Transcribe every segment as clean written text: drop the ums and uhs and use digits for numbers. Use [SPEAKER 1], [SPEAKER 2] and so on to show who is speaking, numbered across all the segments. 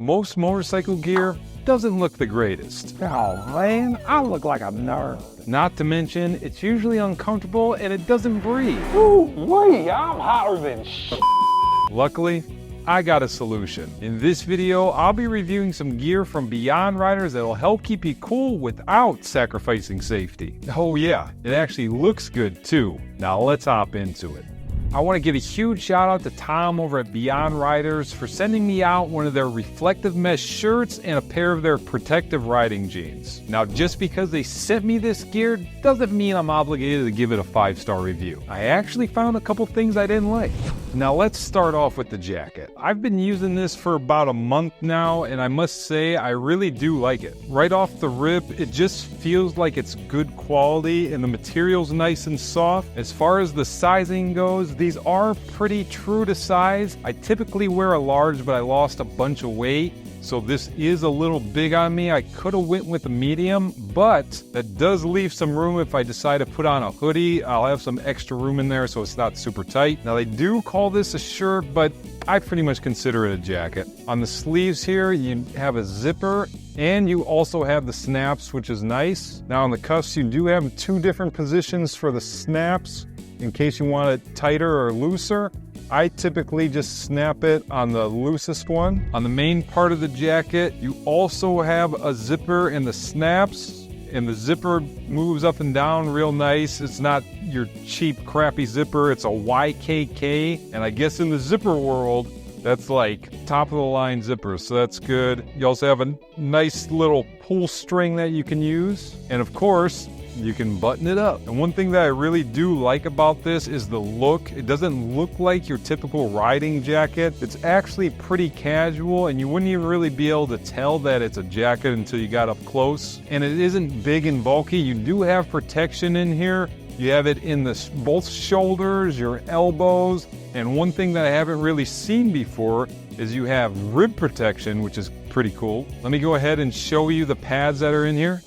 [SPEAKER 1] Most motorcycle gear doesn't look the greatest.
[SPEAKER 2] Oh man, I look like a nerd.
[SPEAKER 1] Not to mention, it's usually uncomfortable and it doesn't breathe.
[SPEAKER 2] Ooh, wait, I'm hotter than shit.
[SPEAKER 1] Luckily, I got a solution. In this video, I'll be reviewing some gear from Beyond Riders that'll help keep you cool without sacrificing safety. Oh yeah, it actually looks good too. Now let's hop into it. I want to give a huge shout out to Tom over at Beyond Riders for sending me out one of their reflective mesh shirts and a pair of their protective riding jeans. Now, just because they sent me this gear doesn't mean I'm obligated to give it a 5-star review. I actually found a couple things I didn't like. Now let's start off with the jacket. I've been using this for about a month now, and I must say I really do like it. Right off the rip, it just feels like it's good quality and the material's nice and soft. As far as the sizing goes, these are pretty true to size. I typically wear a large, but I lost a bunch of weight, so this is a little big on me. I could have went with a medium, but that does leave some room if I decide to put on a hoodie. I'll have some extra room in there so it's not super tight. Now they do call this a shirt, but I pretty much consider it a jacket. On the sleeves here, you have a zipper, and you also have the snaps, which is nice. Now on the cuffs, you do have 2 different positions for the snaps in case you want it tighter or looser. I typically just snap it on the loosest one. On the main part of the jacket, you also have a zipper in the snaps, and the zipper moves up and down real nice. It's not your cheap, crappy zipper. It's a YKK, and I guess in the zipper world, that's like top of the line zipper, so that's good. You also have a nice little pull string that you can use, and of course, you can button it up. And one thing that I really do like about this is the look. It doesn't look like your typical riding jacket. It's actually pretty casual, and you wouldn't even really be able to tell that it's a jacket until you got up close. And it isn't big and bulky. You do have protection in here. You have it in both shoulders, your elbows, and one thing that I haven't really seen before is you have rib protection, which is pretty cool. Let me go ahead and show you the pads that are in here.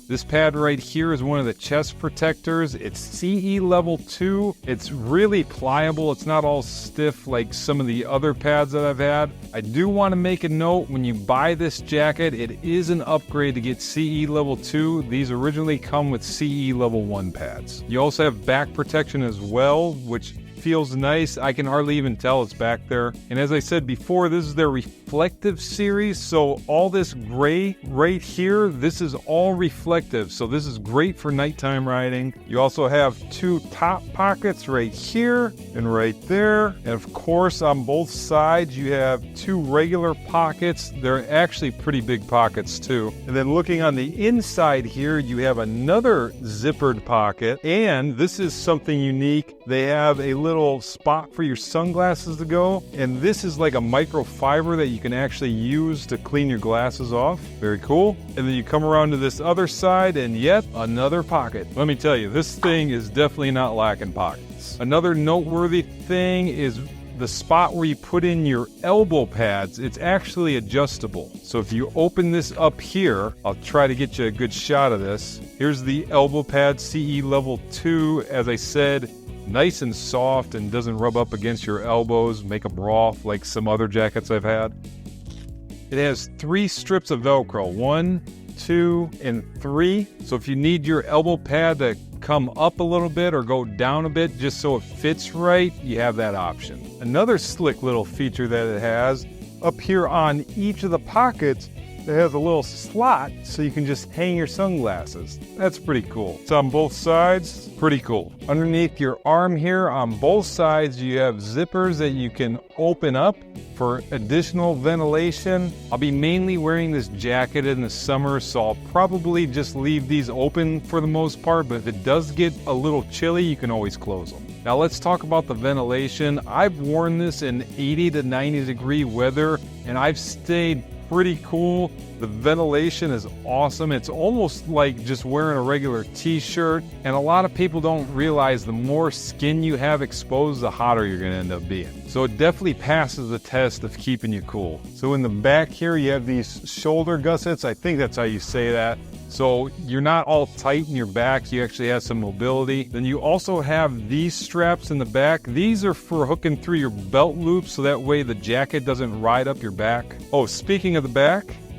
[SPEAKER 1] This pad right here is one of the chest protectors. It's CE level 2. It's really pliable. It's not all stiff like some of the other pads that I've had. I do want to make a note, when you buy this jacket, it is an upgrade to get CE level 2. These originally come with CE level 1 pads. You also have back protection as well, which feels nice. I can hardly even tell it's back there. And as I said before, this is their reflective series, so all this gray right here, this is all reflective, so this is great for nighttime riding. You also have 2 top pockets right here and right there, and of course on both sides you have 2 regular pockets. They're actually pretty big pockets too. And then looking on the inside here, you have another zippered pocket, and this is something unique. They have a little spot for your sunglasses to go, and this is like a microfiber that you can actually use to clean your glasses off. Very cool. And then you come around to this other side and yet another pocket. Let me tell you, this thing is definitely not lacking pockets. Another noteworthy thing is the spot where you put in your elbow pads. It's actually adjustable. So if you open this up here, I'll try to get you a good shot of this. Here's the elbow pad, CE level 2. As I said, nice and soft and doesn't rub up against your elbows, make them raw like some other jackets I've had. It has 3 strips of Velcro, 1, 2, and 3. So if you need your elbow pad to come up a little bit or go down a bit just so it fits right, you have that option. Another slick little feature that it has, up here on each of the pockets, it has a little slot so you can just hang your sunglasses. That's pretty cool. It's on both sides, pretty cool. Underneath your arm here on both sides, you have zippers that you can open up for additional ventilation. I'll be mainly wearing this jacket in the summer, so I'll probably just leave these open for the most part, but if it does get a little chilly, you can always close them. Now let's talk about the ventilation. I've worn this in 80 to 90 degree weather, and I've stayed pretty cool. The ventilation is awesome. It's almost like just wearing a regular t-shirt, and a lot of people don't realize the more skin you have exposed, the hotter you're going to end up being. So it definitely passes the test of keeping you cool. So in the back here, you have these shoulder gussets. I think that's how you say that. So you're not all tight in your back, you actually have some mobility. Then you also have these straps in the back. These are for hooking through your belt loops so that way the jacket doesn't ride up your back. Oh, speaking of the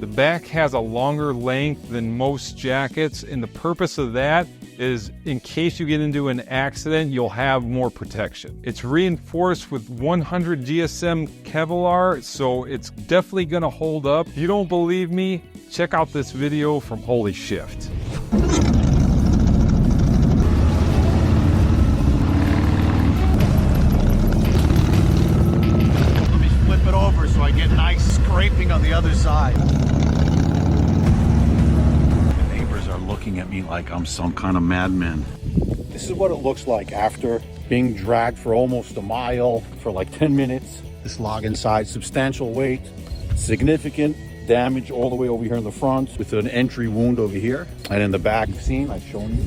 [SPEAKER 1] back has a longer length than most jackets, and the purpose of that is in case you get into an accident, you'll have more protection. It's reinforced with 100 GSM Kevlar, so it's definitely gonna hold up. If you don't believe me, check out this video from Holy Shift.
[SPEAKER 3] Let me flip it over so I get nice scraping on the other side. Looking at me like I'm some kind of madman. This is what it looks like after being dragged for almost a mile for like 10 minutes. This log inside, substantial weight, significant damage all the way over here in the front with an entry wound over here. And in the back, you've seen, I've shown you.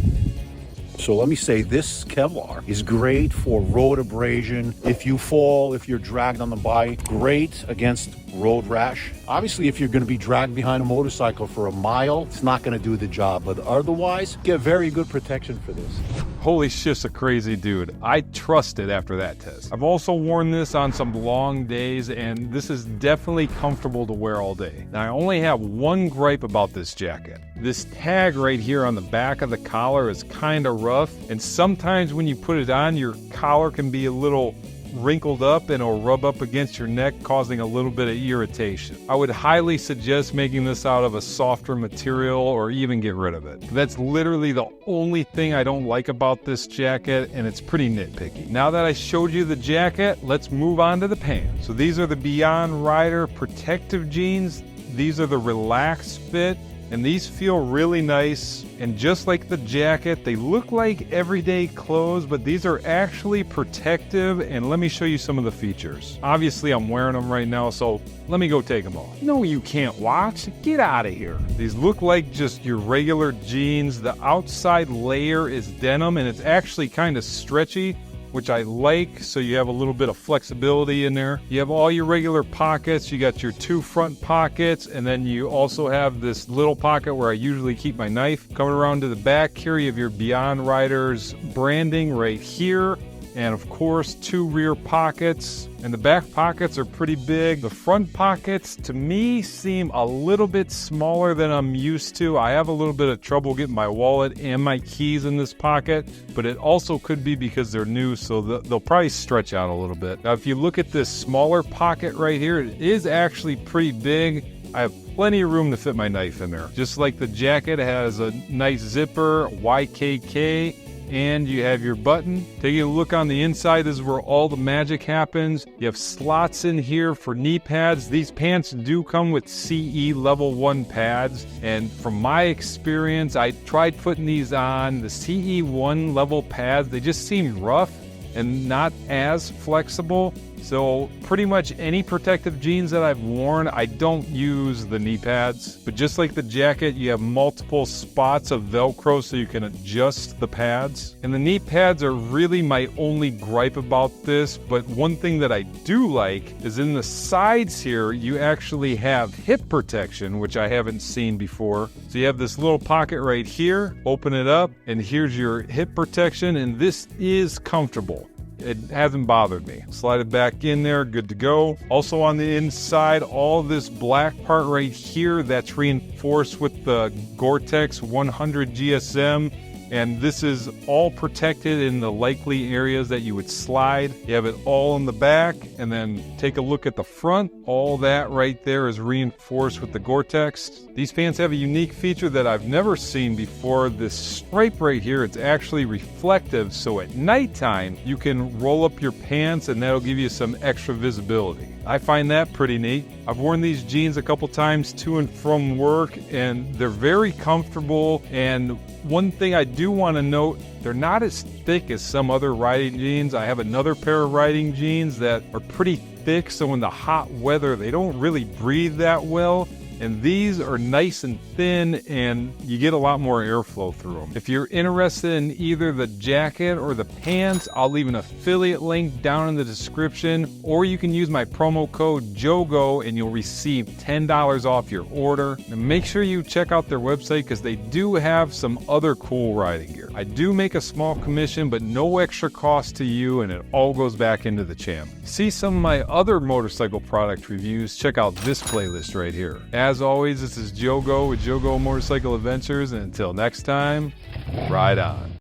[SPEAKER 3] So let me say this Kevlar is great for road abrasion. If you fall, if you're dragged on the bike, great against road rash. Obviously, if you're going to be dragged behind a motorcycle for a mile, it's not going to do the job. But otherwise, get very good protection for this.
[SPEAKER 1] Holy Shift's a crazy dude. I trust it after that test. I've also worn this on some long days, and this is definitely comfortable to wear all day. Now, I only have one gripe about this jacket. This tag right here on the back of the collar is kind of rough, and sometimes when you put it on, your collar can be a little wrinkled up and it'll rub up against your neck, causing a little bit of irritation. I would highly suggest making this out of a softer material or even get rid of it. That's literally the only thing I don't like about this jacket, and it's pretty nitpicky. Now that I showed you the jacket, let's move on to the pants. So these are the Beyond Rider protective jeans. These are the relaxed fit, and these feel really nice. And just like the jacket, they look like everyday clothes, but these are actually protective. And let me show you some of the features. Obviously, I'm wearing them right now, so let me go take them off. No, you can't watch. Get out of here. These look like just your regular jeans. The outside layer is denim, and it's actually kind of stretchy, which I like, so you have a little bit of flexibility in there. You have all your regular pockets, you got your two front pockets, and then you also have this little pocket where I usually keep my knife. Coming around to the back here, you have your Beyond Riders branding right here, and of course, two rear pockets. And the back pockets are pretty big. The front pockets, to me, seem a little bit smaller than I'm used to. I have a little bit of trouble getting my wallet and my keys in this pocket, but it also could be because they're new, so they'll probably stretch out a little bit. Now, if you look at this smaller pocket right here, it is actually pretty big. I have plenty of room to fit my knife in there. Just like the jacket, it has a nice zipper, YKK, and you have your button. Taking a look on the inside, this is where all the magic happens. You have slots in here for knee pads. These pants do come with CE level 1 pads, and from my experience, I tried putting these on. The CE 1 level pads, they just seem rough and not as flexible. So pretty much any protective jeans that I've worn, I don't use the knee pads. But just like the jacket, you have multiple spots of Velcro so you can adjust the pads. And the knee pads are really my only gripe about this. But one thing that I do like is in the sides here, you actually have hip protection, which I haven't seen before. So you have this little pocket right here, open it up, and here's your hip protection, and this is comfortable. It hasn't bothered me. Slide it back in there, good to go. Also on the inside, all this black part right here, that's reinforced with the Gore-Tex 100 GSM. And this is all protected in the likely areas that you would slide. You have it all in the back, and then take a look at the front. All that right there is reinforced with the Gore-Tex. These pants have a unique feature that I've never seen before. This stripe right here, it's actually reflective, so at nighttime you can roll up your pants and that'll give you some extra visibility. I find that pretty neat. I've worn these jeans a couple times to and from work, and they're very comfortable. And one thing I do want to note, they're not as thick as some other riding jeans. I have another pair of riding jeans that are pretty thick, so in the hot weather they don't really breathe that well. and these are nice and thin and you get a lot more airflow through them. If you're interested in either the jacket or the pants, I'll leave an affiliate link down in the description, or you can use my promo code JOGO and you'll receive $10 off your order. And make sure you check out their website because they do have some other cool riding gear. I do make a small commission, but no extra cost to you, and it all goes back into the channel. See some of my other motorcycle product reviews, check out this playlist right here. As always, this is Jogo with Jogo Motorcycle Adventures, and until next time, ride on.